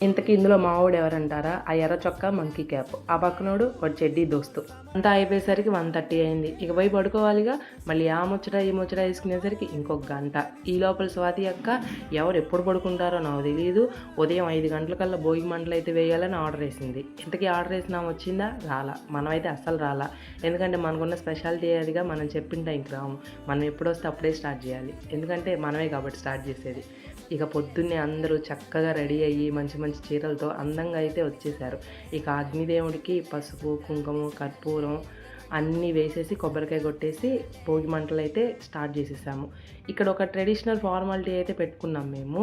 ఇంతకీ ఇందులో మావోడు ఎవరంటారా? ఆ ఎర్ర చొక్కా మంకీ క్యాప్, ఆ పక్కనోడు వాడు చెడ్డీ దోస్తు. అంతా అయిపోయేసరికి 1:30 అయింది. ఇక పోయి పడుకోవాలిగా. మళ్ళీ ఆ ముచ్చట ఈ ముచ్చట వేసుకునేసరికి ఇంకొక గంట. ఈ లోపల స్వాతి అక్క ఎవరు ఎప్పుడు పడుకుంటారో నాకు తెలియదు, ఉదయం 5 గంటలకల్లా భోగి మంటలు అయితే వేయాలని ఆర్డర్ వేసింది. ఇంతకీ ఆర్డర్ వేసినా వచ్చిందా? రాలా. మనమైతే అస్సలు రాలా. ఎందుకంటే మనకున్న స్పెషాలిటీ అదిగా, మనం చెప్పిన టైంకి రాము. మనం ఎప్పుడు వస్తే అప్పుడే స్టార్ట్ చేయాలి, ఎందుకంటే మనమే కాబట్టి స్టార్ట్ చేసేది. ఇక పొద్దున్నే అందరూ చక్కగా రెడీ అయ్యి మంచి మంచి చీరలతో అందంగా అయితే వచ్చేసారు. ఇక అగ్నిదేవుడికి పసుపు, కుంకుమ, కర్పూరం అన్నీ వేసేసి కొబ్బరికాయ కొట్టేసి భోగి మంటలు అయితే స్టార్ట్ చేసేసాము. ఇక్కడ ఒక ట్రెడిషనల్ ఫార్మాలిటీ అయితే పెట్టుకున్నాం మేము.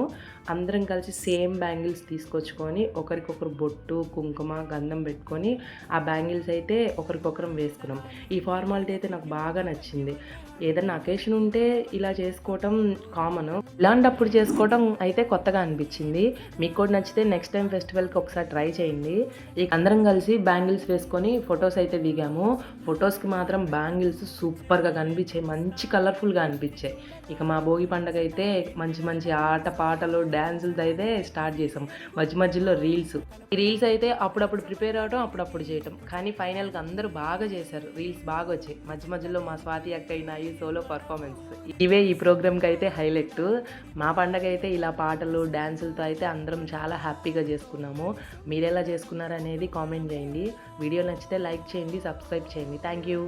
అందరం కలిసి సేమ్ బ్యాంగిల్స్ తీసుకొచ్చుకొని ఒకరికొకరు బొట్టు, కుంకుమ, గంధం పెట్టుకొని ఆ బ్యాంగిల్స్ అయితే ఒకరికొకరం వేసుకున్నాం. ఈ ఫార్మాలిటీ అయితే నాకు బాగా నచ్చింది. ఏదైనా అకేషన్ ఉంటే ఇలా చేసుకోవటం కామన్, ఇలాంటప్పుడు చేసుకోవటం అయితే కొత్తగా అనిపించింది. మీకు కూడా నచ్చితే నెక్స్ట్ టైం ఫెస్టివల్కి ఒకసారి ట్రై చేయండి. ఇక అందరం కలిసి బ్యాంగిల్స్ వేసుకొని ఫొటోస్ అయితే దిగాము. ఫొటోస్కి మాత్రం బ్యాంగిల్స్ సూపర్గా కనిపించాయి, మంచి కలర్ఫుల్గా అనిపించాయి. ఇక మా భోగి పండుగ అయితే మంచి మంచి ఆట పాటలు డ్యాన్సులతో అయితే స్టార్ట్ చేసాం. మధ్య మధ్యలో రీల్స్, ఈ రీల్స్ అయితే అప్పుడప్పుడు ప్రిపేర్ అవడం, అప్పుడప్పుడు చేయటం, కానీ ఫైనల్గా అందరూ బాగా చేశారు. రీల్స్ బాగా వచ్చాయి. మధ్య మధ్యలో మా స్వాతి అక్క అయినా ఈ సోలో పర్ఫార్మెన్స్ ఇవే ఈ ప్రోగ్రామ్కి అయితే హైలైట్. మా పండగ అయితే ఇలా పాటలు డ్యాన్సులతో అయితే అందరం చాలా హ్యాపీగా చేసుకున్నాము. మీరు ఎలా చేసుకున్నారనేది కామెంట్ చేయండి. వీడియో నచ్చితే లైక్ చేయండి, సబ్స్క్రైబ్ చేయండి. Thank you.